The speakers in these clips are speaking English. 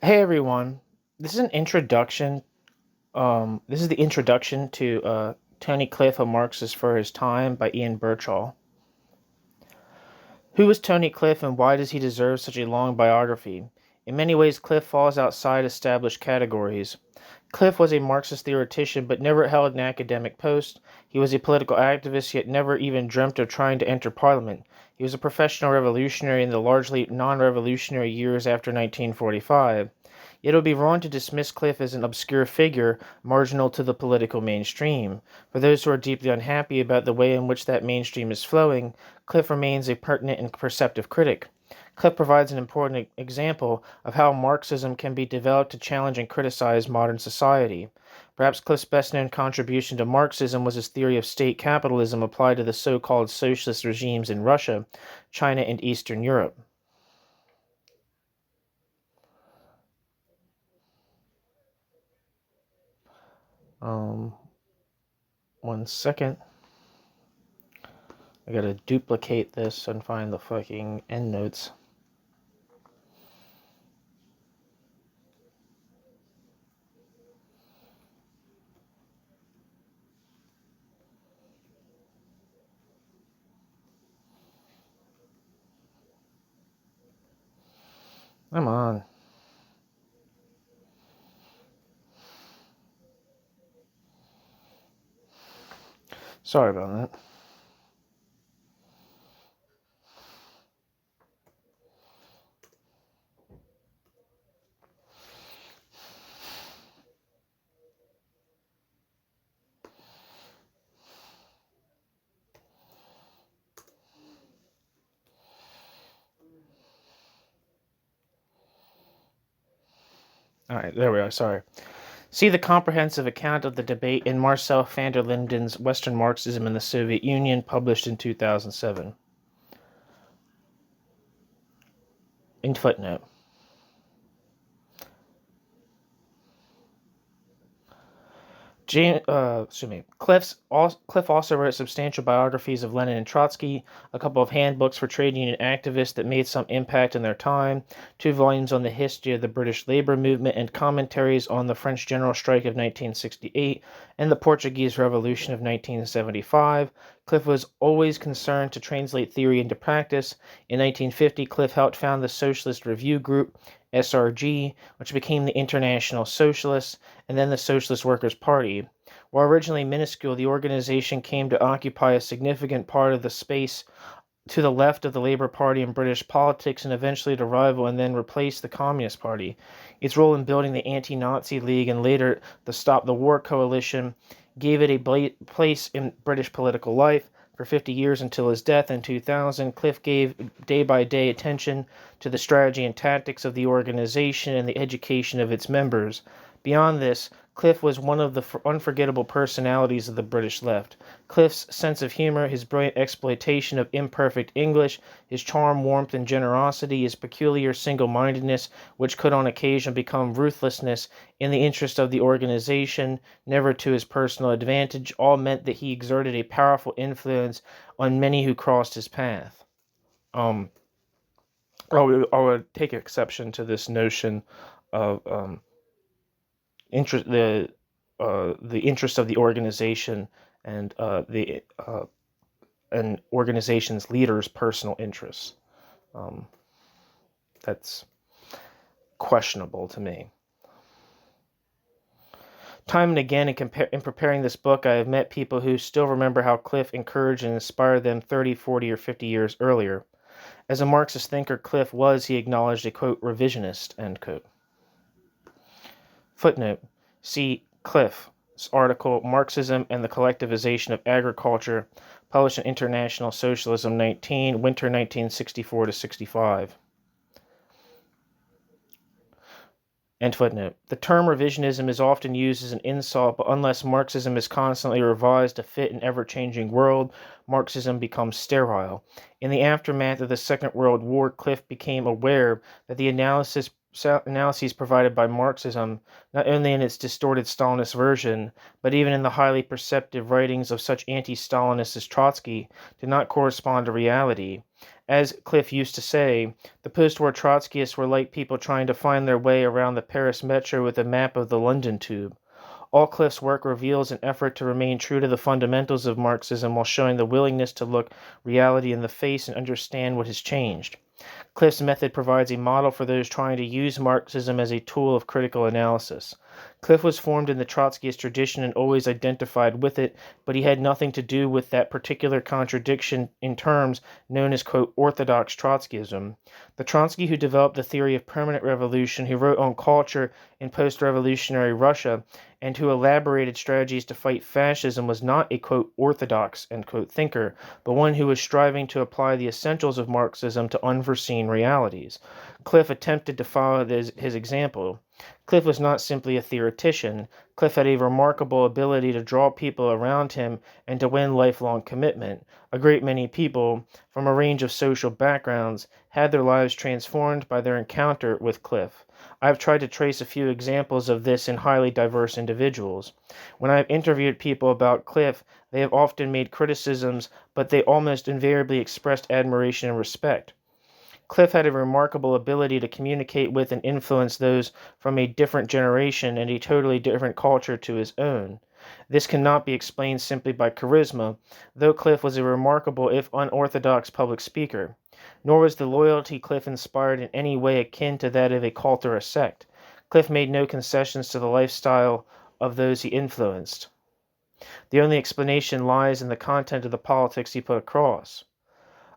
Hey everyone, this is an introduction. This is the introduction to Tony Cliff, a Marxist for His Time by Ian Birchall. Who is Tony Cliff and why does he deserve such a long biography? In many ways, Cliff falls outside established categories. Cliff was a Marxist theoretician but never held an academic post. He was a political activist yet never even dreamt of trying to enter Parliament. He was a professional revolutionary in the largely non-revolutionary years after 1945. Yet it would be wrong to dismiss Cliff as an obscure figure, marginal to the political mainstream. For those who are deeply unhappy about the way in which that mainstream is flowing, Cliff remains a pertinent and perceptive critic. Cliff provides an important example of how Marxism can be developed to challenge and criticize modern society. Perhaps Cliff's best-known contribution to Marxism was his theory of state capitalism applied to the so-called socialist regimes in Russia, China, and Eastern Europe. One second. I gotta duplicate this and find the fucking endnotes. Come on. Sorry about that. Alright, there we are, sorry. See the comprehensive account of the debate in Marcel van der Linden's Western Marxism in the Soviet Union, published in 2007. In footnote. Cliff also wrote substantial biographies of Lenin and Trotsky, a couple of handbooks for trade union activists that made some impact in their time, 2 volumes on the history of the British labor movement, and commentaries on the French general strike of 1968 and the Portuguese Revolution of 1975. Cliff was always concerned to translate theory into practice. In 1950, Cliff helped found the Socialist Review Group, SRG, which became the International Socialists, and then the Socialist Workers' Party. While originally minuscule, the organization came to occupy a significant part of the space to the left of the Labour Party in British politics and eventually to rival and then replace the Communist Party. Its role in building the Anti-Nazi League and later the Stop the War Coalition gave it a place in British political life. For 50 years until his death in 2000, Cliff gave day-by-day attention to the strategy and tactics of the organization and the education of its members. Beyond this, Cliff was one of the unforgettable personalities of the British left. Cliff's sense of humor, his brilliant exploitation of imperfect English, his charm, warmth, and generosity, his peculiar single-mindedness, which could on occasion become ruthlessness in the interest of the organization, never to his personal advantage, all meant that he exerted a powerful influence on many who crossed his path. I would take exception to this notion of the interest of the organization and an organization's leaders' personal interests. That's questionable to me. Time and again, in preparing this book, I have met people who still remember how Cliff encouraged and inspired them 30, 40, or 50 years earlier. As a Marxist thinker, Cliff was, he acknowledged, a, quote, revisionist, end quote. Footnote. See Cliff's article, Marxism and the Collectivization of Agriculture, published in International Socialism 19, winter 1964-65. End footnote. The term revisionism is often used as an insult, but unless Marxism is constantly revised to fit an ever-changing world, Marxism becomes sterile. In the aftermath of the Second World War, Cliff became aware that the analyses provided by Marxism, not only in its distorted Stalinist version, but even in the highly perceptive writings of such anti-Stalinists as Trotsky, did not correspond to reality. As Cliff used to say, the post-war Trotskyists were like people trying to find their way around the Paris metro with a map of the London tube. All Cliff's work reveals an effort to remain true to the fundamentals of Marxism while showing the willingness to look reality in the face and understand what has changed. Cliff's method provides a model for those trying to use Marxism as a tool of critical analysis. Cliff was formed in the Trotskyist tradition and always identified with it, but he had nothing to do with that particular contradiction in terms known as, quote, orthodox Trotskyism. The Trotsky who developed the theory of permanent revolution, who wrote on culture in post-revolutionary Russia, and who elaborated strategies to fight fascism was not a, quote, orthodox, end quote, thinker, but one who was striving to apply the essentials of Marxism to unforeseen realities. Cliff attempted to follow his example. Cliff was not simply a theoretician. Cliff had a remarkable ability to draw people around him and to win lifelong commitment. A great many people, from a range of social backgrounds, had their lives transformed by their encounter with Cliff. I have tried to trace a few examples of this in highly diverse individuals. When I have interviewed people about Cliff, they have often made criticisms, but they almost invariably expressed admiration and respect. Cliff had a remarkable ability to communicate with and influence those from a different generation and a totally different culture to his own. This cannot be explained simply by charisma, though Cliff was a remarkable if unorthodox public speaker. Nor was the loyalty Cliff inspired in any way akin to that of a cult or a sect. Cliff made no concessions to the lifestyle of those he influenced. The only explanation lies in the content of the politics he put across.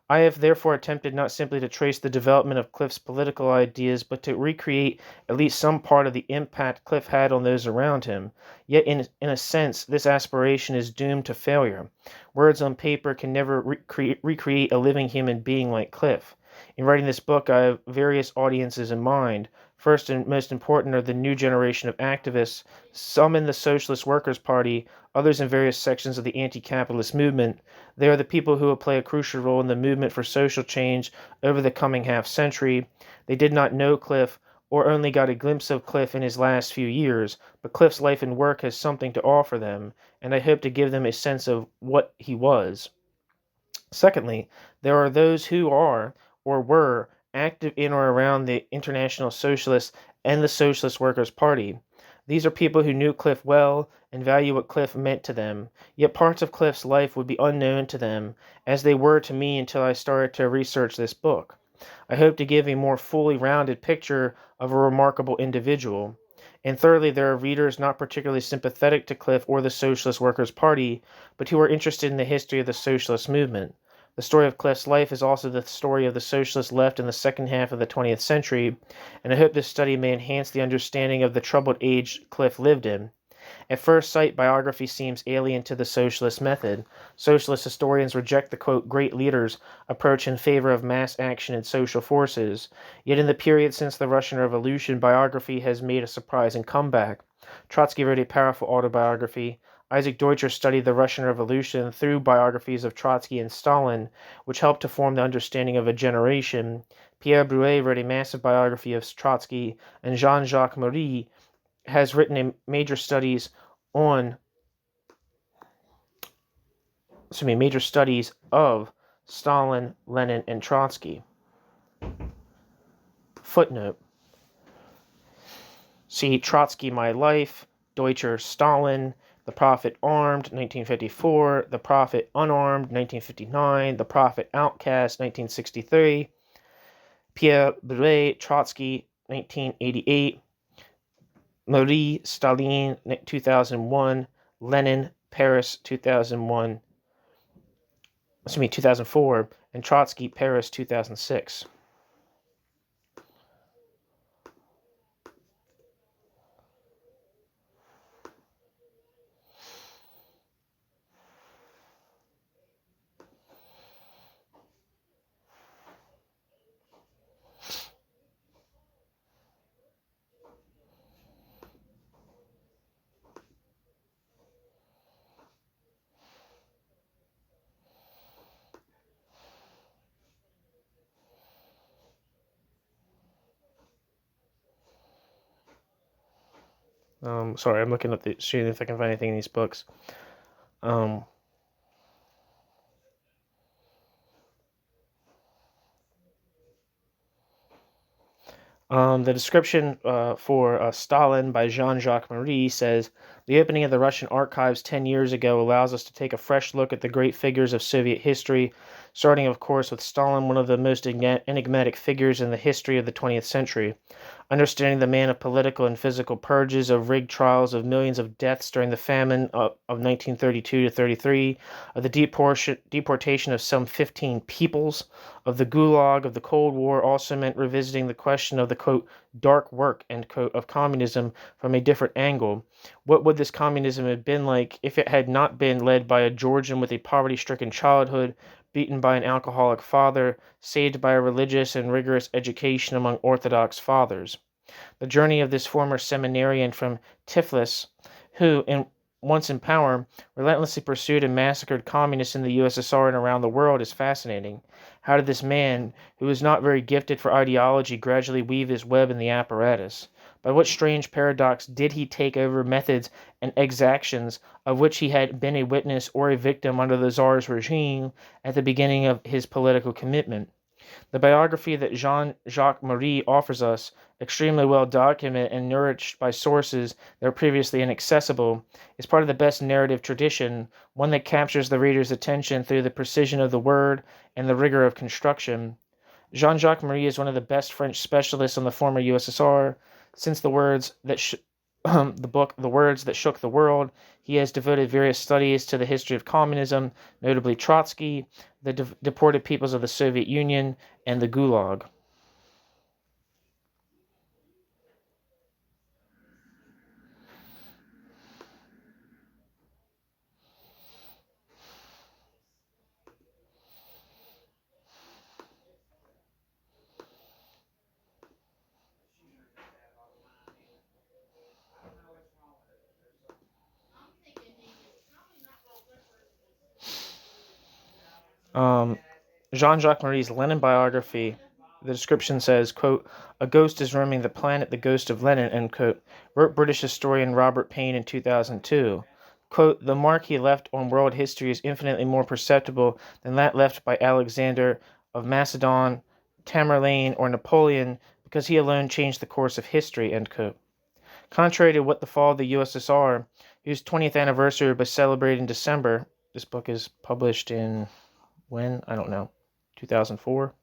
I have therefore attempted not simply to trace the development of Cliff's political ideas, but to recreate at least some part of the impact Cliff had on those around him. Yet, in a sense, this aspiration is doomed to failure. Words on paper can never recreate a living human being like Cliff. In writing this book, I have various audiences in mind. First and most important are the new generation of activists, some in the Socialist Workers' Party, others in various sections of the anti-capitalist movement. They are the people who will play a crucial role in the movement for social change over the coming half-century. They did not know Cliff, or only got a glimpse of Cliff in his last few years, but Cliff's life and work has something to offer them, and I hope to give them a sense of what he was. Secondly, there are those who are, or were, active in or around the International Socialists and the Socialist Workers' Party. These are people who knew Cliff well and value what Cliff meant to them, yet parts of Cliff's life would be unknown to them, as they were to me until I started to research this book. I hope to give a more fully rounded picture of a remarkable individual. And thirdly, there are readers not particularly sympathetic to Cliff or the Socialist Workers' Party, but who are interested in the history of the socialist movement. The story of Cliff's life is also the story of the socialist left in the second half of the 20th century, and I hope this study may enhance the understanding of the troubled age Cliff lived in. At first sight, biography seems alien to the socialist method. Socialist historians reject the, quote, great leaders approach in favor of mass action and social forces. Yet in the period since the Russian Revolution, biography has made a surprising comeback. Trotsky wrote a powerful autobiography. Isaac Deutscher studied the Russian Revolution through biographies of Trotsky and Stalin, which helped to form the understanding of a generation. Pierre Brouet wrote a massive biography of Trotsky, and Jean-Jacques Marie has written major studies of Stalin, Lenin, and Trotsky. Footnote. See Trotsky, My Life, Deutscher, Stalin, The Prophet Armed, 1954, The Prophet Unarmed, 1959, The Prophet Outcast, 1963, Pierre Brouet, Trotsky, 1988, Marie, Stalin, 2001, Lenin, Paris, 2004, and Trotsky, Paris, 2006. Sorry, I'm looking up seeing if I can find anything in these books. The description for Stalin by Jean-Jacques Marie says, the opening of the Russian archives 10 years ago allows us to take a fresh look at the great figures of Soviet history, starting, of course, with Stalin, one of the most enigmatic figures in the history of the 20th century. Understanding the man of political and physical purges, of rigged trials, of millions of deaths during the famine of 1932 to 33, of the deportation of some 15 peoples, of the Gulag, of the Cold War, also meant revisiting the question of the, quote, dark work, end quote, of communism from a different angle. What would this communism have been like if it had not been led by a Georgian with a poverty-stricken childhood, beaten by an alcoholic father, saved by a religious and rigorous education among Orthodox fathers? The journey of this former seminarian from Tiflis, who, once in power, relentlessly pursued and massacred communists in the USSR and around the world, is fascinating. How did this man, who was not very gifted for ideology, gradually weave his web in the apparatus? By what strange paradox did he take over methods and exactions of which he had been a witness or a victim under the Tsar's regime at the beginning of his political commitment? The biography that Jean-Jacques Marie offers us, extremely well documented and nourished by sources that are previously inaccessible, is part of the best narrative tradition, one that captures the reader's attention through the precision of the word and the rigor of construction. Jean-Jacques Marie is one of the best French specialists on the former USSR. Since the words that the book The Words That Shook the World, he has devoted various studies to the history of communism, notably Trotsky, the deported peoples of the Soviet Union, and the Gulag. Um, Jean-Jacques Marie's Lenin biography, the description says, quote, a ghost is roaming the planet, the ghost of Lenin, end quote, wrote British historian Robert Payne in 2002. Quote, the mark he left on world history is infinitely more perceptible than that left by Alexander of Macedon, Tamerlane, or Napoleon, because he alone changed the course of history, end quote. Contrary to what the fall of the USSR, whose 20th anniversary was celebrated in December, this book is published in when? I don't know. 2004?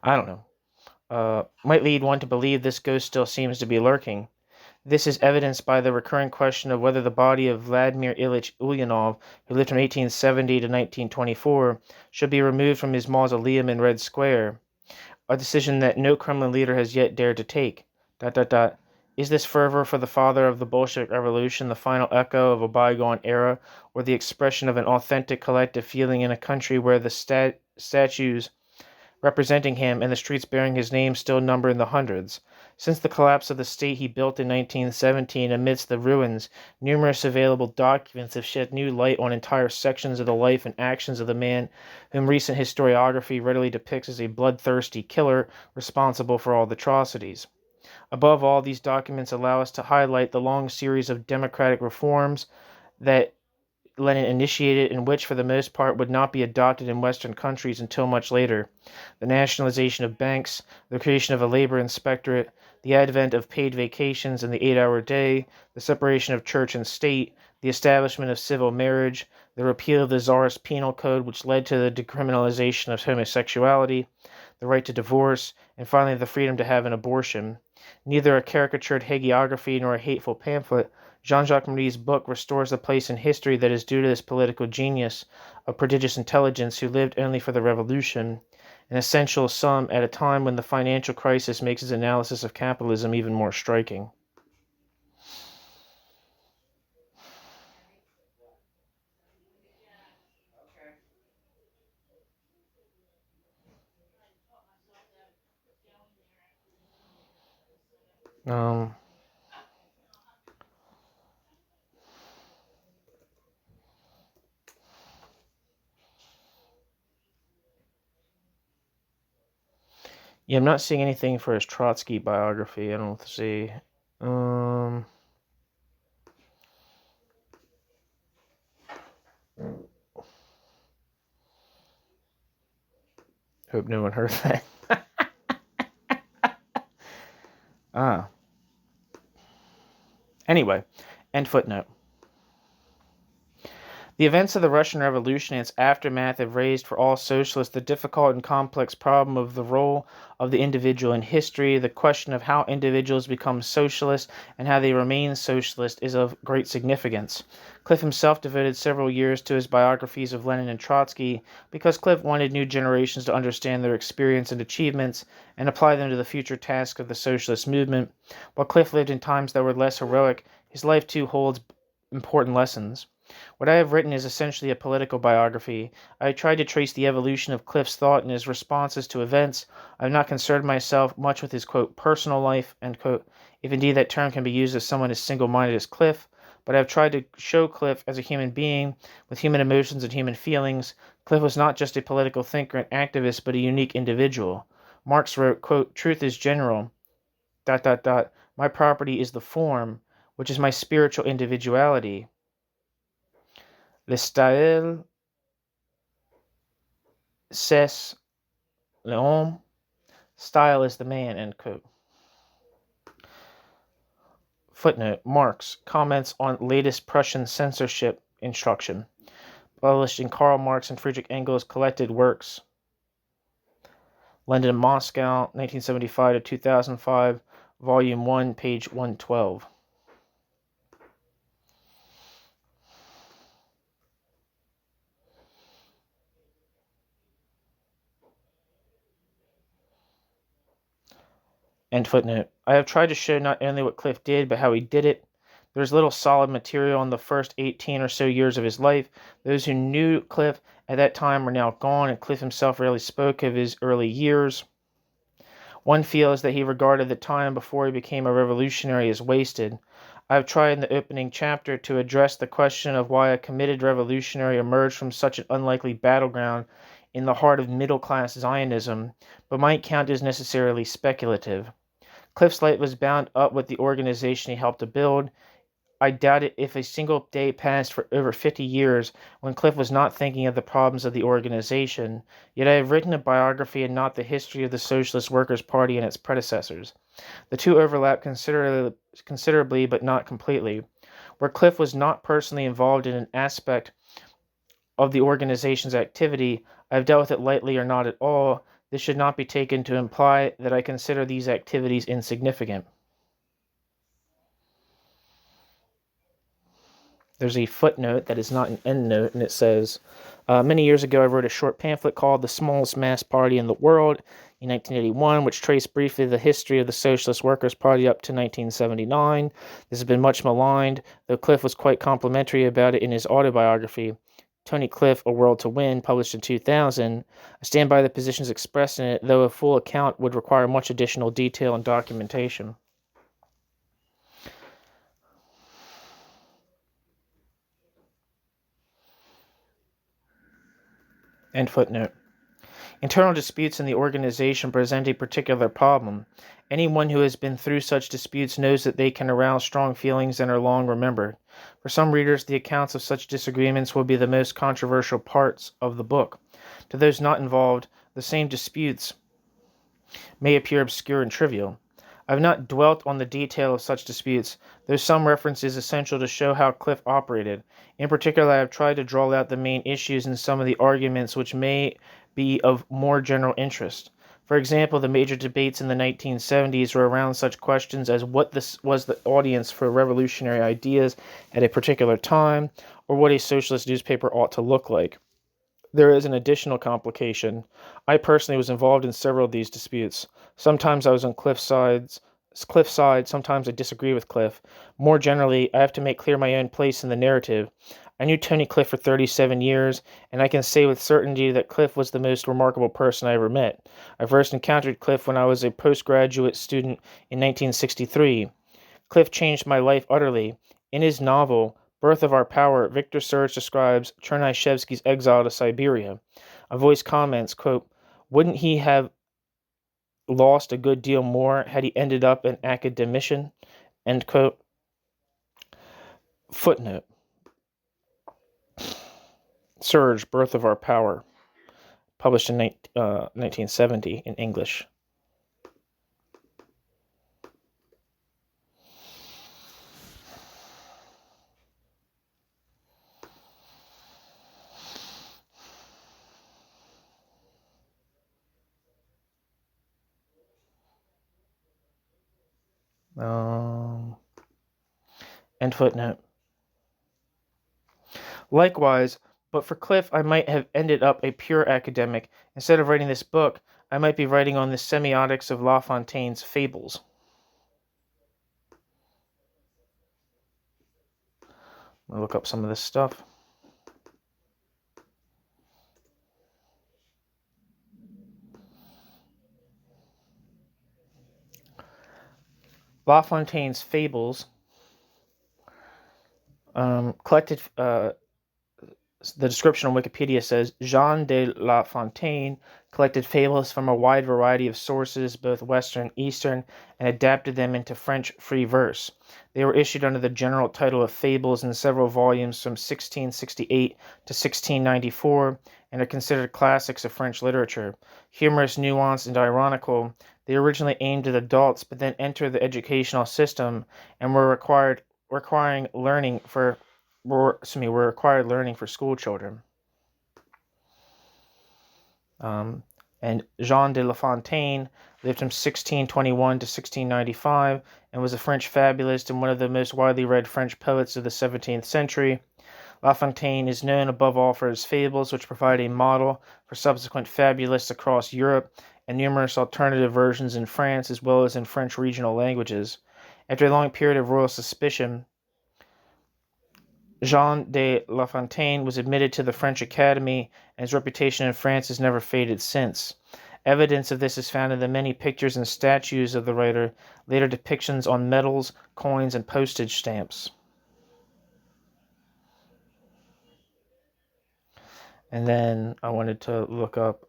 I don't know. Might lead one to believe this ghost still seems to be lurking. This is evidenced by the recurrent question of whether the body of Vladimir Ilyich Ulyanov, who lived from 1870 to 1924, should be removed from his mausoleum in Red Square, a decision that no Kremlin leader has yet dared to take. ... Is this fervor for the father of the Bolshevik Revolution the final echo of a bygone era, or the expression of an authentic collective feeling in a country where the statues representing him and the streets bearing his name still number in the hundreds? Since the collapse of the state he built in 1917 amidst the ruins, numerous available documents have shed new light on entire sections of the life and actions of the man whom recent historiography readily depicts as a bloodthirsty killer responsible for all the atrocities. Above all, these documents allow us to highlight the long series of democratic reforms that Lenin initiated and which, for the most part, would not be adopted in Western countries until much later. The nationalization of banks, the creation of a labor inspectorate, the advent of paid vacations and the 8-hour day, the separation of church and state, the establishment of civil marriage, the repeal of the Tsarist penal code which led to the decriminalization of homosexuality, the right to divorce, and finally the freedom to have an abortion. Neither a caricatured hagiography nor a hateful pamphlet, Jean-Jacques Marie's book restores the place in history that is due to this political genius of prodigious intelligence who lived only for the revolution, an essential sum at a time when the financial crisis makes his analysis of capitalism even more striking. Um, yeah, I'm not seeing anything for his Trotsky biography. I don't see. Um, Hope no one heard that. Anyway, end footnote. The events of the Russian Revolution and its aftermath have raised for all socialists the difficult and complex problem of the role of the individual in history. The question of how individuals become socialists and how they remain socialist is of great significance. Cliff himself devoted several years to his biographies of Lenin and Trotsky because Cliff wanted new generations to understand their experience and achievements and apply them to the future tasks of the socialist movement. While Cliff lived in times that were less heroic, his life too holds important lessons. What I have written is essentially a political biography. I have tried to trace the evolution of Cliff's thought and his responses to events. I have not concerned myself much with his, quote, personal life, end quote, if indeed that term can be used of someone as single-minded as Cliff, but I have tried to show Cliff as a human being with human emotions and human feelings. Cliff was not just a political thinker and activist, but a unique individual. Marx wrote, quote, truth is general, ... my property is the form, which is my spiritual individuality. Le style, c'est l'homme. Style is the man, end quote. Footnote. Marx comments on latest Prussian censorship instruction, published in Karl Marx and Friedrich Engels' collected works. London and Moscow, 1975 to 2005, Volume 1, page 112. End footnote. I have tried to show not only what Cliff did, but how he did it. There is little solid material in the first 18 or so years of his life. Those who knew Cliff at that time are now gone, and Cliff himself rarely spoke of his early years. One feels that he regarded the time before he became a revolutionary as wasted. I have tried in the opening chapter to address the question of why a committed revolutionary emerged from such an unlikely battleground in the heart of middle-class Zionism, but my account is necessarily speculative. Cliff's life was bound up with the organization he helped to build. I doubt it if a single day passed for over 50 years when Cliff was not thinking of the problems of the organization. Yet I have written a biography and not the history of the Socialist Workers' Party and its predecessors. The two overlap considerably, but not completely. Where Cliff was not personally involved in an aspect of the organization's activity, I have dealt with it lightly or not at all. This should not be taken to imply that I consider these activities insignificant. There's a footnote that is not an endnote, and it says, many years ago I wrote a short pamphlet called The Smallest Mass Party in the World in 1981, which traced briefly the history of the Socialist Workers' Party up to 1979. This has been much maligned, though Cliff was quite complimentary about it in his autobiography, Tony Cliff, A World to Win, published in 2000. I stand by the positions expressed in it, though a full account would require much additional detail and documentation. End footnote. Internal disputes in the organization present a particular problem. Anyone who has been through such disputes knows that they can arouse strong feelings and are long remembered. For some readers, the accounts of such disagreements will be the most controversial parts of the book. To those not involved, the same disputes may appear obscure and trivial. I have not dwelt on the detail of such disputes, though some reference is essential to show how Cliff operated. In particular, I have tried to draw out the main issues in some of the arguments which may be of more general interest. For example, the major debates in the 1970s were around such questions as what this was the audience for revolutionary ideas at a particular time, or what a socialist newspaper ought to look like. There is an additional complication. I personally was involved in several of these disputes. Sometimes I was on Cliff's side, sometimes I disagree with Cliff. More generally, I have to make clear my own place in the narrative. I knew Tony Cliff for 37 years, and I can say with certainty that Cliff was the most remarkable person I ever met. I first encountered Cliff when I was a postgraduate student in 1963. Cliff changed my life utterly. In his novel, Birth of Our Power, Victor Serge describes Chernyshevsky's exile to Siberia. A voice comments, quote, wouldn't he have lost a good deal more had he ended up an academician? End quote. Footnote. Serge, Birth of Our Power. published in 1970 in English. End footnote. Likewise, but for Cliff, I might have ended up a pure academic. Instead of writing this book, I might be writing on the semiotics of La Fontaine's fables. I'm gonna look up some of this stuff. La Fontaine's fables collected. The description on Wikipedia says Jean de La Fontaine collected fables from a wide variety of sources, both Western and Eastern, and adapted them into French free verse. They were issued under the general title of Fables in several volumes from 1668 to 1694 and are considered classics of French literature. Humorous, nuanced, and ironical, they originally aimed at adults but then entered the educational system and were required learning for school children. And Jean de La Fontaine lived from 1621 to 1695 and was a French fabulist and one of the most widely read French poets of the 17th century. La Fontaine is known above all for his fables, which provide a model for subsequent fabulists across Europe and numerous alternative versions in France as well as in French regional languages. After a long period of royal suspicion, Jean de La Fontaine was admitted to the French Academy, and his reputation in France has never faded since. Evidence of this is found in the many pictures and statues of the writer, later depictions on medals, coins, and postage stamps. And then I wanted to look up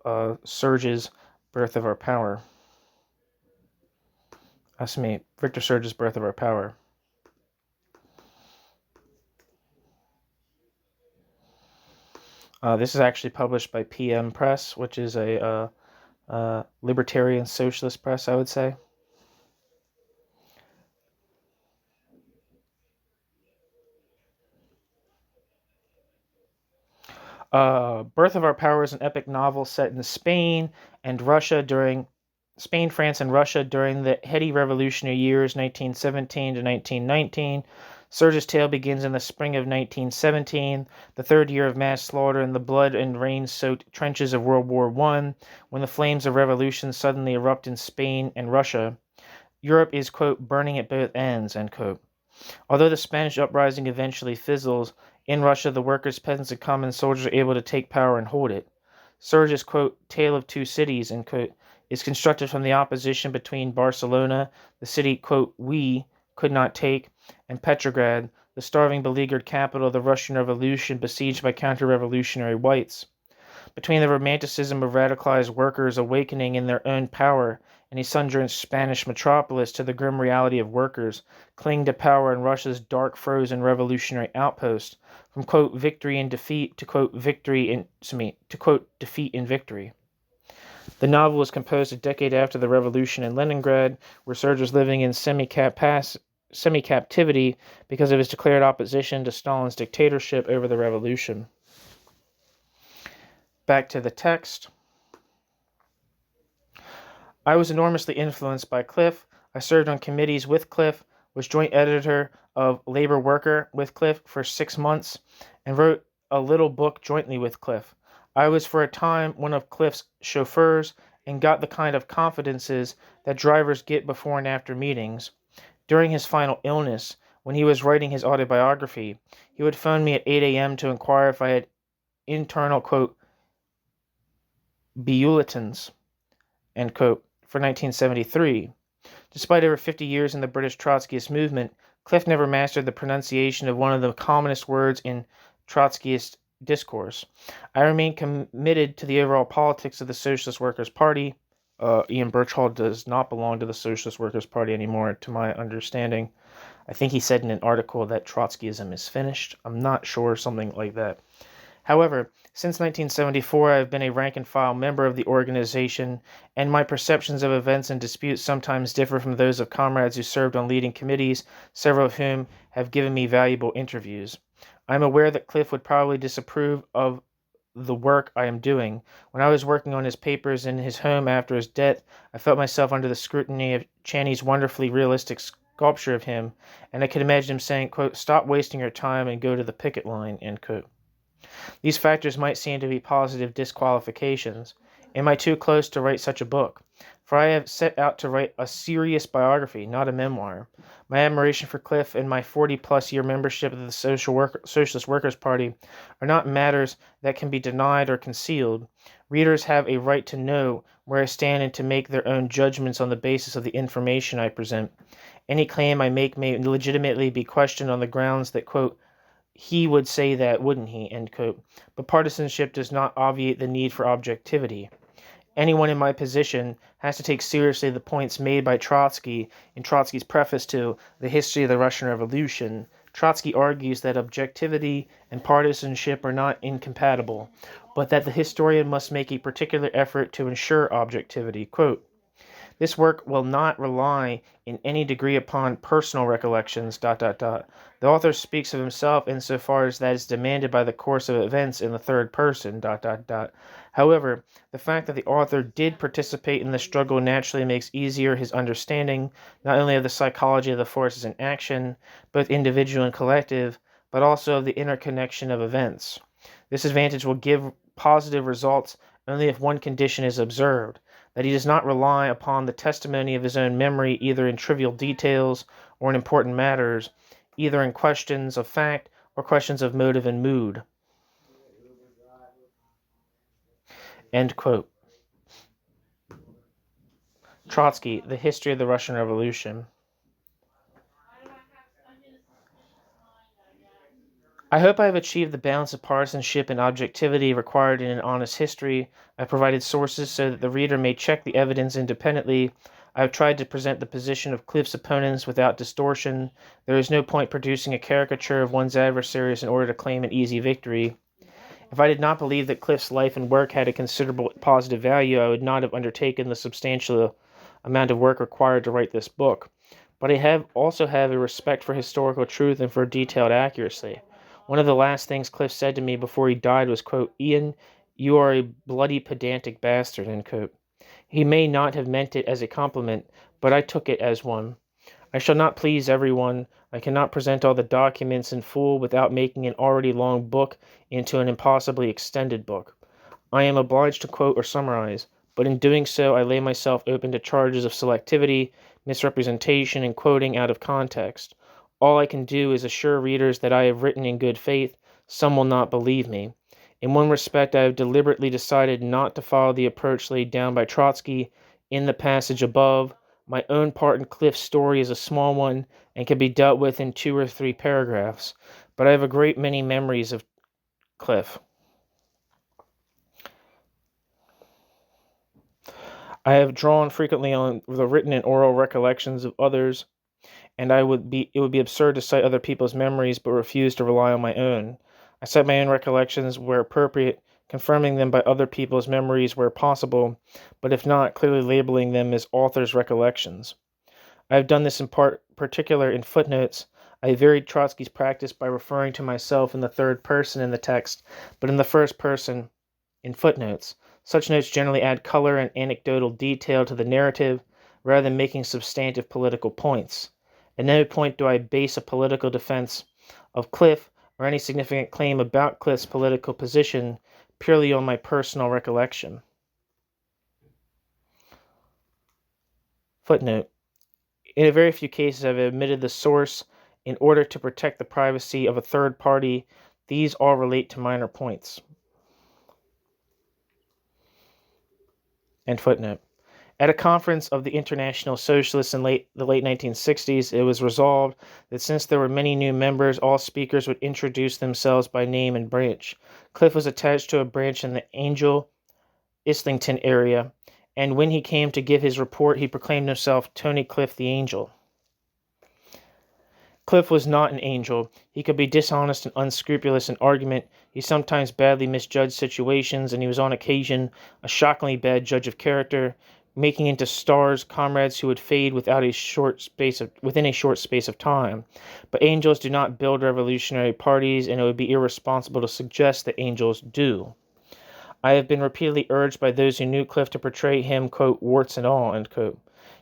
Serge's Birth of Our Power. Victor Serge's Birth of Our Power. This is actually published by PM Press, which is a libertarian socialist press, I would say. Birth of Our Power is an epic novel set in Spain, France, and Russia during the heady revolutionary years 1917 to 1919. Serge's tale begins in the spring of 1917, the third year of mass slaughter in the blood and rain-soaked trenches of World War I, when the flames of revolution suddenly erupt in Spain and Russia. Europe is, quote, burning at both ends, end quote. Although the Spanish uprising eventually fizzles, in Russia the workers, peasants, and common soldiers are able to take power and hold it. Serge's, quote, Tale of Two Cities, end quote, is constructed from the opposition between Barcelona, the city, quote, we could not take, and Petrograd, the starving, beleaguered capital of the Russian Revolution besieged by counter-revolutionary whites. Between the romanticism of radicalized workers awakening in their own power and a sundering Spanish metropolis to the grim reality of workers clinging to power in Russia's dark, frozen revolutionary outpost, from, quote, victory and defeat to, quote, defeat and victory. The novel was composed a decade after the revolution in Leningrad, where Serge was living in semi-captivity because of his declared opposition to Stalin's dictatorship over the revolution. Back to the text. I was enormously influenced by Cliff. I served on committees with Cliff, was joint editor of Labor Worker with Cliff for 6 months, and wrote a little book jointly with Cliff. I was for a time one of Cliff's chauffeurs and got the kind of confidences that drivers get before and after meetings. During his final illness, when he was writing his autobiography, he would phone me at 8 a.m. to inquire if I had internal, quote, bulletins, end quote, for 1973. Despite over 50 years in the British Trotskyist movement, Cliff never mastered the pronunciation of one of the commonest words in Trotskyist discourse. I remain committed to the overall politics of the Socialist Workers' Party. Ian Birchall does not belong to the Socialist Workers' Party anymore, to my understanding. I think he said in an article that Trotskyism is finished. I'm not sure, something like that. However, since 1974, I have been a rank-and-file member of the organization, and my perceptions of events and disputes sometimes differ from those of comrades who served on leading committees, several of whom have given me valuable interviews. I am aware that Cliff would probably disapprove of the work I am doing. When I was working on his papers in his home after his death, I felt myself under the scrutiny of Chaney's wonderfully realistic sculpture of him, and I could imagine him saying, quote, "Stop wasting your time and go to the picket line," end quote. These factors might seem to be positive disqualifications. Am I too close to write such a book? For I have set out to write a serious biography, not a memoir. My admiration for Cliff and my 40-plus year membership of the Socialist Workers' Party are not matters that can be denied or concealed. Readers have a right to know where I stand and to make their own judgments on the basis of the information I present. Any claim I make may legitimately be questioned on the grounds that, quote, "he would say that, wouldn't he?" end quote. But partisanship does not obviate the need for objectivity. Anyone in my position has to take seriously the points made by Trotsky in Trotsky's preface to The History of the Russian Revolution. Trotsky argues that objectivity and partisanship are not incompatible, but that the historian must make a particular effort to ensure objectivity. Quote, "This work will not rely in any degree upon personal recollections, ... The author speaks of himself insofar as that is demanded by the course of events in the third person, ... However, the fact that the author did participate in the struggle naturally makes easier his understanding, not only of the psychology of the forces in action, both individual and collective, but also of the interconnection of events. This advantage will give positive results only if one condition is observed, that he does not rely upon the testimony of his own memory either in trivial details or in important matters, either in questions of fact or questions of motive and mood." End quote. Trotsky, The History of the Russian Revolution. I hope I have achieved the balance of partisanship and objectivity required in an honest history. I have provided sources so that the reader may check the evidence independently. I have tried to present the position of Cliff's opponents without distortion. There is no point producing a caricature of one's adversaries in order to claim an easy victory. If I did not believe that Cliff's life and work had a considerable positive value, I would not have undertaken the substantial amount of work required to write this book. But I also have a respect for historical truth and for detailed accuracy. One of the last things Cliff said to me before he died was, quote, "Ian, you are a bloody pedantic bastard," end quote. He may not have meant it as a compliment, but I took it as one. I shall not please everyone. I cannot present all the documents in full without making an already long book into an impossibly extended book. I am obliged to quote or summarize, but in doing so I lay myself open to charges of selectivity, misrepresentation, and quoting out of context. All I can do is assure readers that I have written in good faith. Some will not believe me. In one respect, I have deliberately decided not to follow the approach laid down by Trotsky in the passage above. My own part in Cliff's story is a small one and can be dealt with in 2 or 3 paragraphs, but I have a great many memories of Cliff. I have drawn frequently on the written and oral recollections of others, and it would be absurd to cite other people's memories but refuse to rely on my own. I cite my own recollections where appropriate, confirming them by other people's memories where possible, but if not, clearly labeling them as author's recollections. I have done this in particular in footnotes. I varied Trotsky's practice by referring to myself in the third person in the text, but in the first person in footnotes. Such notes generally add color and anecdotal detail to the narrative, rather than making substantive political points. At no point do I base a political defense of Cliff or any significant claim about Cliff's political position purely on my personal recollection. Footnote. In a very few cases, I have omitted the source in order to protect the privacy of a third party. These all relate to minor points. End footnote. At a conference of the International Socialists in the late 1960s, it was resolved that since there were many new members, all speakers would introduce themselves by name and branch. Cliff was attached to a branch in the Angel, Islington area, and when he came to give his report, he proclaimed himself Tony Cliff the Angel. Cliff was not an angel. He could be dishonest and unscrupulous in argument. He sometimes badly misjudged situations, and he was on occasion a shockingly bad judge of character, making into stars comrades who would fade within a short space of time. But angels do not build revolutionary parties, and it would be irresponsible to suggest that angels do. I have been repeatedly urged by those who knew Cliff to portray him, quote, warts and all, end quote.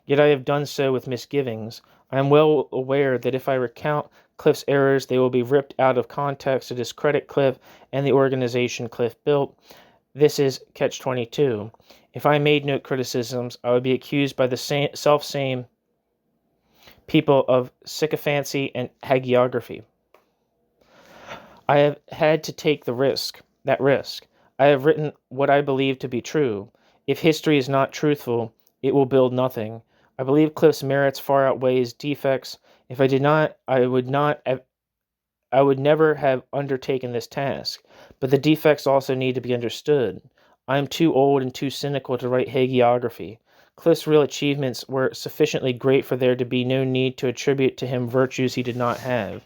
Yet I have done so with misgivings. I am well aware that if I recount Cliff's errors, they will be ripped out of context to discredit Cliff and the organization Cliff built. This is catch-22. If I made no criticisms, I would be accused by the same people of sycophancy and hagiography. I have had to take that risk. I have written what I believe to be true. If history is not truthful, it will build nothing. I believe Cliff's merits far outweigh his defects. If I did not, I would never have undertaken this task. But the defects also need to be understood. I am too old and too cynical to write hagiography. Cliff's real achievements were sufficiently great for there to be no need to attribute to him virtues he did not have.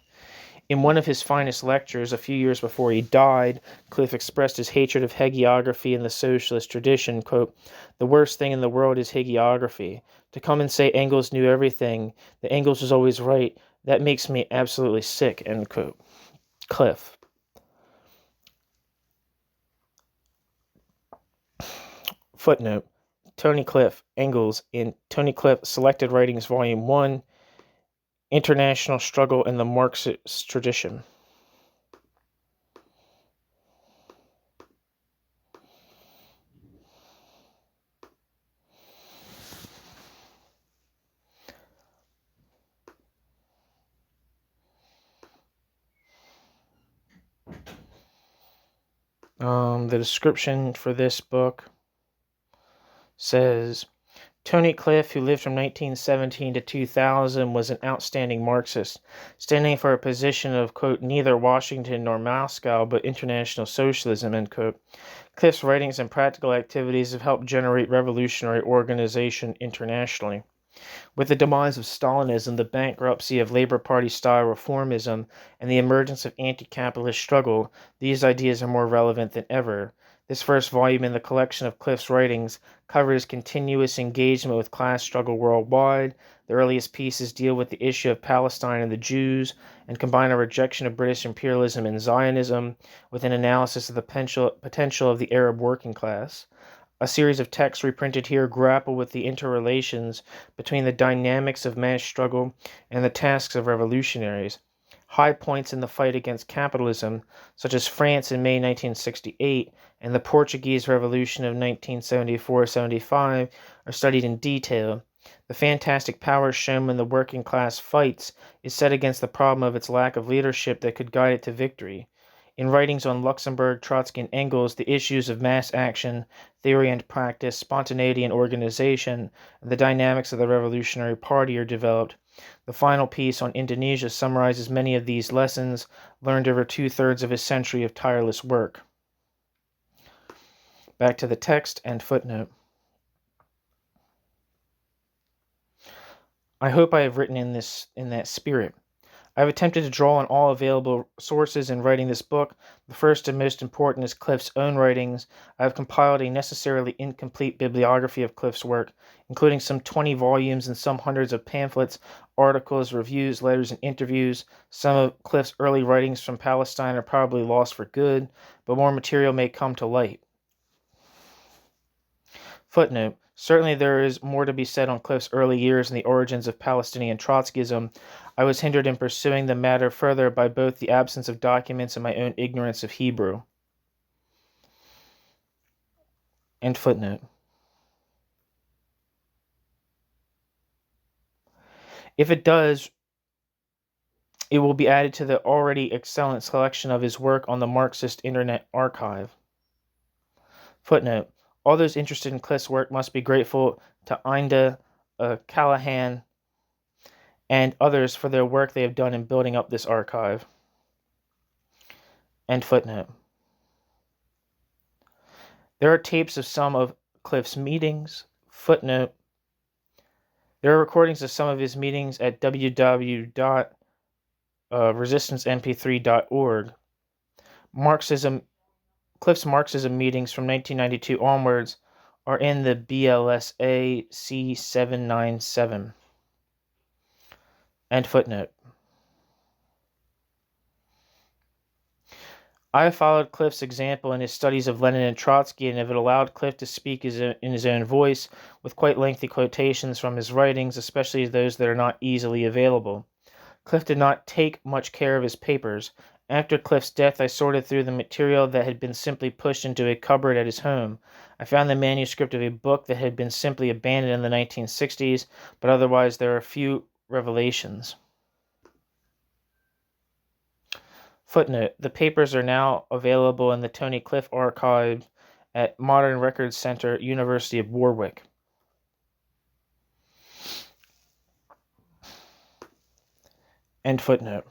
In one of his finest lectures, a few years before he died, Cliff expressed his hatred of hagiography in the socialist tradition. Quote, "The worst thing in the world is hagiography. To come and say Engels knew everything, that Engels was always right, that makes me absolutely sick," end quote. Cliff. Footnote. Tony Cliff, Engels, in Tony Cliff Selected Writings, Volume 1, International Struggle in the Marxist Tradition. The description for this book says, Tony Cliff, who lived from 1917 to 2000, was an outstanding Marxist, standing for a position of, quote, neither Washington nor Moscow, but international socialism, end quote. Cliff's writings and practical activities have helped generate revolutionary organization internationally. With the demise of Stalinism, the bankruptcy of Labour Party-style reformism, and the emergence of anti-capitalist struggle, these ideas are more relevant than ever. This first volume in the collection of Cliff's writings covers continuous engagement with class struggle worldwide. The earliest pieces deal with the issue of Palestine and the Jews, and combine a rejection of British imperialism and Zionism with an analysis of the potential of the Arab working class. A series of texts reprinted here grapple with the interrelations between the dynamics of mass struggle and the tasks of revolutionaries. High points in the fight against capitalism, such as France in May 1968 and the Portuguese Revolution of 1974-75, are studied in detail. The fantastic power shown when the working class fights is set against the problem of its lack of leadership that could guide it to victory. In writings on Luxemburg, Trotsky, and Engels, the issues of mass action, theory and practice, spontaneity and organization, and the dynamics of the Revolutionary Party are developed. The final piece on Indonesia summarizes many of these lessons learned over two-thirds of a century of tireless work. Back to the text and footnote. I hope I have written in that spirit. I have attempted to draw on all available sources in writing this book. The first and most important is Cliff's own writings. I have compiled a necessarily incomplete bibliography of Cliff's work, including some 20 volumes and some hundreds of pamphlets, articles, reviews, letters, and interviews. Some of Cliff's early writings from Palestine are probably lost for good, but more material may come to light. Footnote. Certainly there is more to be said on Cliff's early years and the origins of Palestinian Trotskyism. I was hindered in pursuing the matter further by both the absence of documents and my own ignorance of Hebrew. End footnote. If it does, it will be added to the already excellent selection of his work on the Marxist Internet Archive. Footnote. All those interested in Cliff's work must be grateful to Inde Callahan and others for their work they have done in building up this archive. End footnote. There are tapes of some of Cliff's meetings. Footnote. There are recordings of some of his meetings at www.inde.org. resistancemp3.org. Cliff's Marxism meetings from 1992 onwards are in the BLSA C797. End footnote. I have followed Cliff's example in his studies of Lenin and Trotsky and have allowed Cliff to speak in his own voice with quite lengthy quotations from his writings, especially those that are not easily available. Cliff did not take much care of his papers. After Cliff's death, I sorted through the material that had been simply pushed into a cupboard at his home. I found the manuscript of a book that had been simply abandoned in the 1960s, but otherwise there are few revelations. Footnote: the papers are now available in the Tony Cliff Archive at Modern Records Center, University of Warwick. End footnote.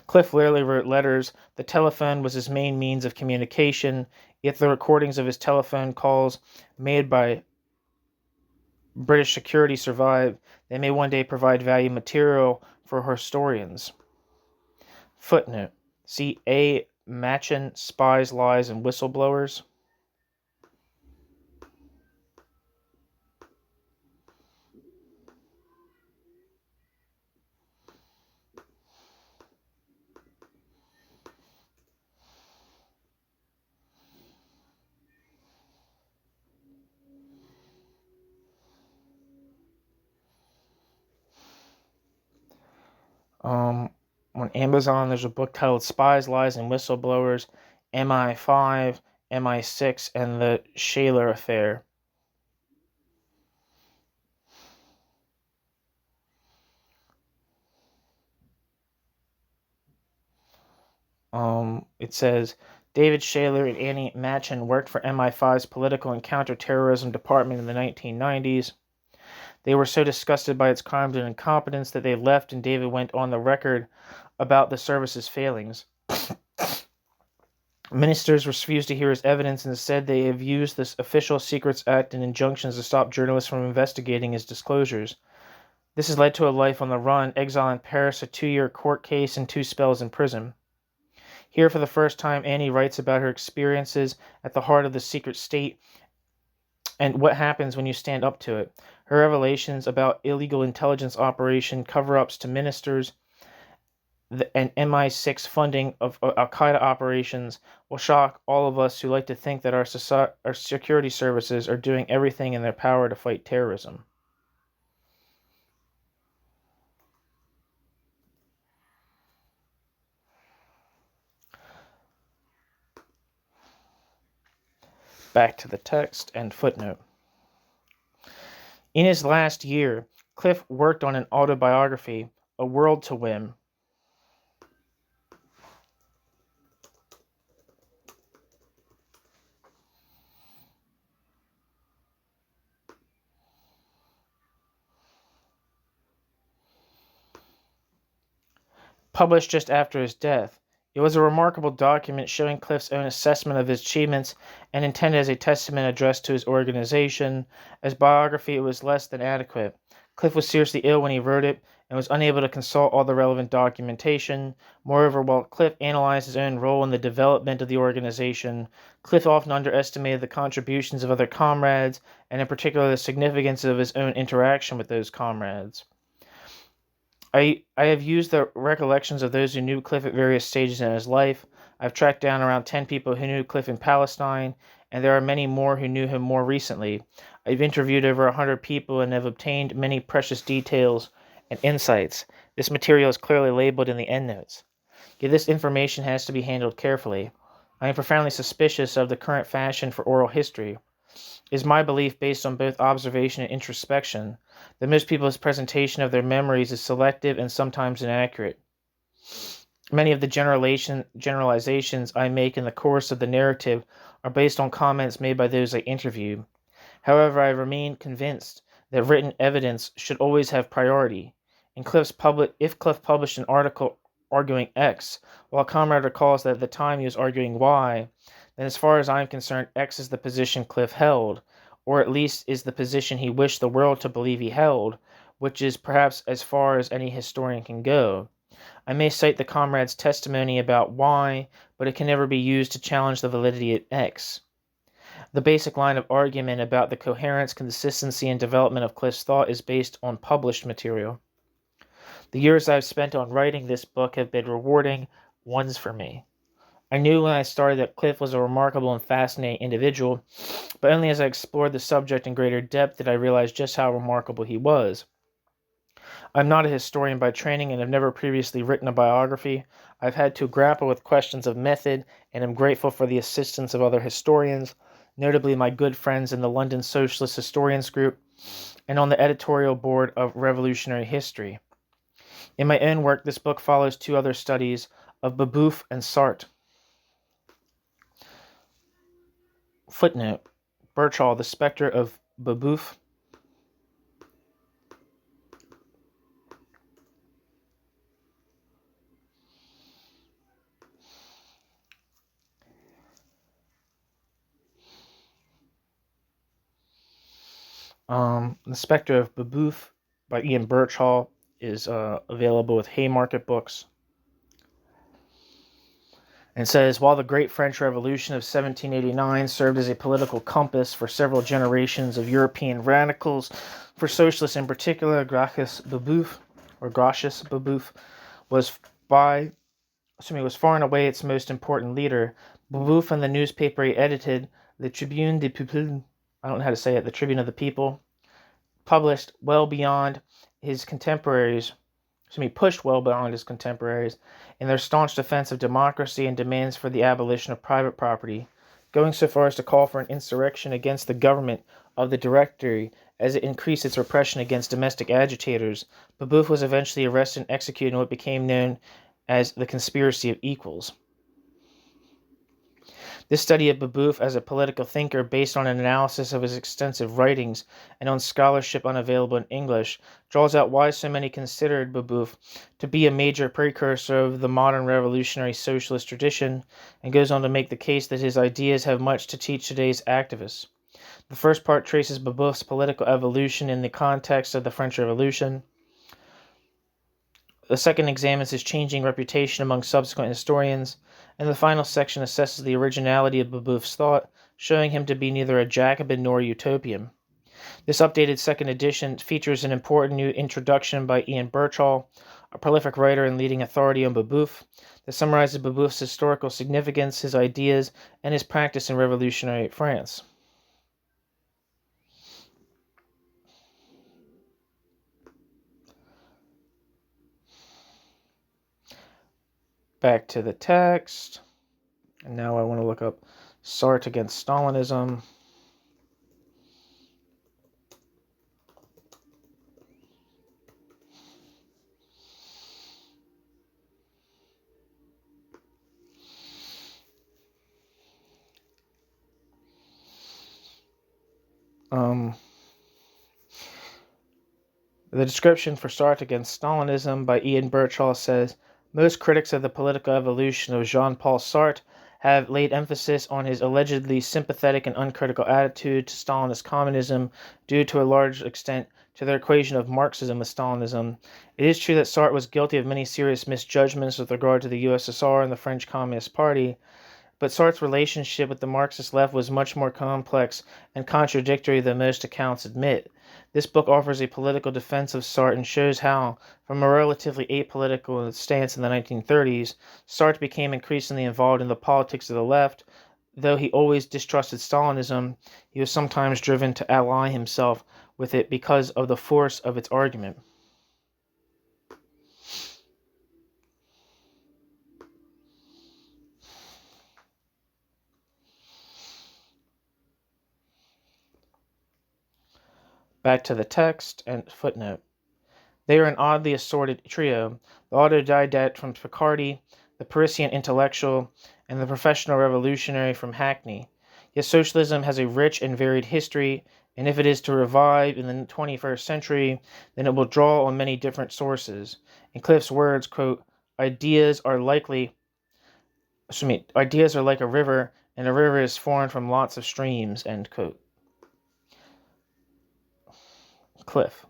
Cliff rarely wrote letters. The telephone was his main means of communication, yet the recordings of his telephone calls made by British security survive. They may one day provide valuable material for historians. Footnote: see A. Machen, Spies, Lies, and Whistleblowers. On Amazon, there's a book titled Spies, Lies, and Whistleblowers, MI5, MI6, and the Shaler Affair. It says, David Shaler and Annie Machen worked for MI5's political and counterterrorism department in the 1990s. They were so disgusted by its crimes and incompetence that they left, and David went on the record about the service's failings. Ministers refused to hear his evidence and said they have used this Official Secrets Act and injunctions to stop journalists from investigating his disclosures. This has led to a life on the run, exile in Paris, a 2-year court case, and 2 spells in prison. Here, for the first time, Annie writes about her experiences at the heart of the secret state and what happens when you stand up to it. Her revelations about illegal intelligence operation, cover-ups to ministers, and MI6 funding of Al-Qaeda operations will shock all of us who like to think that our security services are doing everything in their power to fight terrorism. Back to the text and footnote. In his last year, Cliff worked on an autobiography, A World to Win. Published just after his death. It was a remarkable document showing Cliff's own assessment of his achievements and intended as a testament addressed to his organization. As biography, it was less than adequate. Cliff was seriously ill when he wrote it and was unable to consult all the relevant documentation. Moreover, while Cliff analyzed his own role in the development of the organization, Cliff often underestimated the contributions of other comrades, and in particular the significance of his own interaction with those comrades. I have used the recollections of those who knew Cliff at various stages in his life. I've tracked down around 10 people who knew Cliff in Palestine, and there are many more who knew him more recently. I've interviewed over 100 people and have obtained many precious details and insights. This material is clearly labeled in the endnotes. Yet this information has to be handled carefully. I am profoundly suspicious of the current fashion for oral history. It is my belief, based on both observation and introspection, that most people's presentation of their memories is selective and sometimes inaccurate. Many of the generalizations I make in the course of the narrative are based on comments made by those I interview. However, I remain convinced that written evidence should always have priority. If Cliff published an article arguing X, while a comrade recalls that at the time he was arguing Y, then as far as I am concerned, X is the position Cliff held, or at least is the position he wished the world to believe he held, which is perhaps as far as any historian can go. I may cite the comrade's testimony about Y, but it can never be used to challenge the validity of X. The basic line of argument about the coherence, consistency, and development of Cliff's thought is based on published material. The years I've spent on writing this book have been rewarding ones for me. I knew when I started that Cliff was a remarkable and fascinating individual, but only as I explored the subject in greater depth did I realize just how remarkable he was. I'm not a historian by training and have never previously written a biography. I've had to grapple with questions of method and am grateful for the assistance of other historians, notably my good friends in the London Socialist Historians Group and on the editorial board of Revolutionary History. In my own work, this book follows two other studies of Babeuf and Sartre. Footnote: Birchall, The Spectre of Babeuf. The Spectre of Babeuf by Ian Birchall is available with Haymarket Books. And says, while the Great French Revolution of 1789 served as a political compass for several generations of European radicals, for socialists in particular, Gracchus Babeuf was far and away its most important leader. Babeuf and the newspaper he edited, the Tribune des Peuples, I don't know how to say it, the Tribune of the People, pushed well beyond his contemporaries in their staunch defense of democracy and demands for the abolition of private property, going so far as to call for an insurrection against the government of the Directory as it increased its repression against domestic agitators. Babeuf was eventually arrested and executed in what became known as the Conspiracy of Equals. This study of Babeuf as a political thinker, based on an analysis of his extensive writings and on scholarship unavailable in English, draws out why so many considered Babeuf to be a major precursor of the modern revolutionary socialist tradition, and goes on to make the case that his ideas have much to teach today's activists. The first part traces Babeuf's political evolution in the context of the French Revolution. The second examines his changing reputation among subsequent historians, and the final section assesses the originality of Babeuf's thought, showing him to be neither a Jacobin nor a utopian. This updated second edition features an important new introduction by Ian Birchall, a prolific writer and leading authority on Babeuf, that summarizes Babeuf's historical significance, his ideas, and his practice in revolutionary France. Back to the text. And now I want to look up Sartre against Stalinism. The description for Sartre against Stalinism by Ian Birchall says, most critics of the political evolution of Jean-Paul Sartre have laid emphasis on his allegedly sympathetic and uncritical attitude to Stalinist communism due to a large extent to their equation of Marxism with Stalinism. It is true that Sartre was guilty of many serious misjudgments with regard to the USSR and the French Communist Party, but Sartre's relationship with the Marxist left was much more complex and contradictory than most accounts admit. This book offers a political defense of Sartre and shows how, from a relatively apolitical stance in the 1930s, Sartre became increasingly involved in the politics of the left. Though he always distrusted Stalinism, he was sometimes driven to ally himself with it because of the force of its argument. Back to the text and footnote. They are an oddly assorted trio, the autodidact from Picardy, the Parisian intellectual, and the professional revolutionary from Hackney. Yet socialism has a rich and varied history, and if it is to revive in the 21st century, then it will draw on many different sources. In Cliff's words, quote, ideas are like a river, and a river is formed from lots of streams, end quote. Cliff.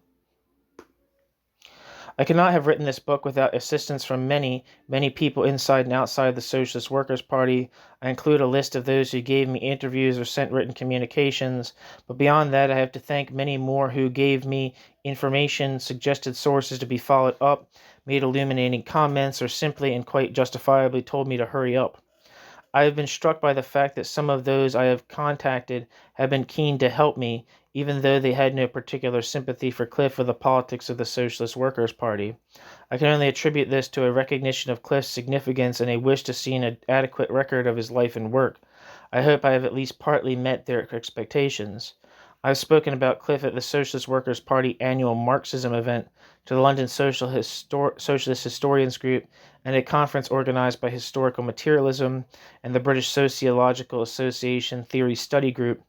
I could not have written this book without assistance from many, many people inside and outside the Socialist Workers' Party. I include a list of those who gave me interviews or sent written communications, but beyond that, I have to thank many more who gave me information, suggested sources to be followed up, made illuminating comments, or simply and quite justifiably told me to hurry up. I have been struck by the fact that some of those I have contacted have been keen to help me, even though they had no particular sympathy for Cliff or the politics of the Socialist Workers' Party. I can only attribute this to a recognition of Cliff's significance and a wish to see an adequate record of his life and work. I hope I have at least partly met their expectations. I have spoken about Cliff at the Socialist Workers' Party annual Marxism event, to the London Socialist Historians Group, and a conference organized by Historical Materialism and the British Sociological Association Theory Study Group.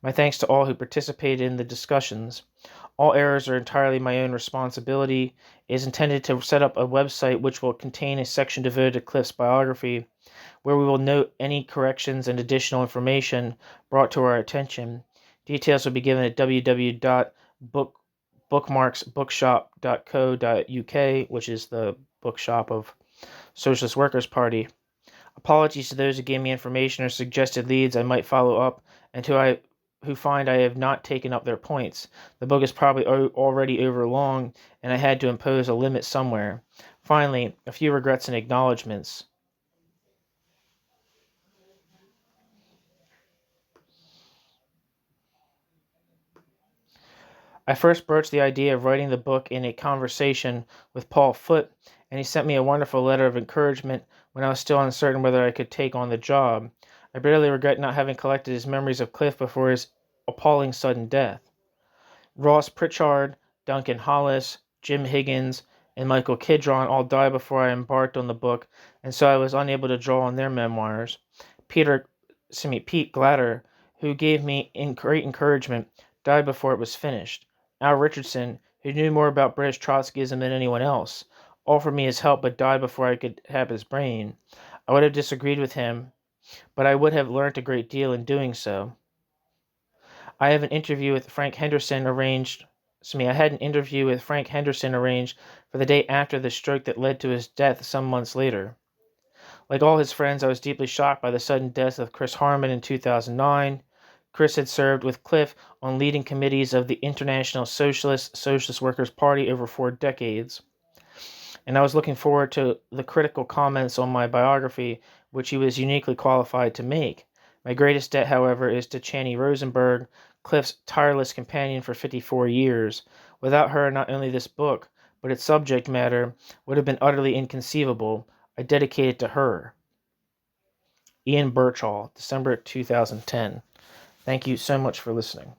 My thanks to all who participated in the discussions. All errors are entirely my own responsibility. It is intended to set up a website which will contain a section devoted to Cliff's biography, where we will note any corrections and additional information brought to our attention. Details will be given at www.bookmarksbookshop.co.uk, which is the bookshop of Socialist Workers' Party. Apologies to those who gave me information or suggested leads I might follow up, and who find I have not taken up their points. The book is probably already overlong, and I had to impose a limit somewhere. Finally, a few regrets and acknowledgments. I first broached the idea of writing the book in a conversation with Paul Foote, and he sent me a wonderful letter of encouragement when I was still uncertain whether I could take on the job. I bitterly regret not having collected his memories of Cliff before his appalling sudden death. Ross Pritchard, Duncan Hollis, Jim Higgins, and Michael Kidron all died before I embarked on the book, and so I was unable to draw on their memoirs. Pete Glatter, who gave me great encouragement, died before it was finished. Al Richardson, who knew more about British Trotskyism than anyone else, offered me his help but died before I could have his brain. I would have disagreed with him, but I would have learnt a great deal in doing so. I had an interview with Frank Henderson arranged for the day after the stroke that led to his death some months later. Like all his friends, I was deeply shocked by the sudden death of Chris Harman in 2009. Chris had served with Cliff on leading committees of the International Socialist Workers' Party over 4 decades, and I was looking forward to the critical comments on my biography, which he was uniquely qualified to make. My greatest debt, however, is to Channy Rosenberg, Cliff's tireless companion for 54 years. Without her, not only this book, but its subject matter would have been utterly inconceivable. I dedicate it to her. Ian Birchall, December 2010. Thank you so much for listening.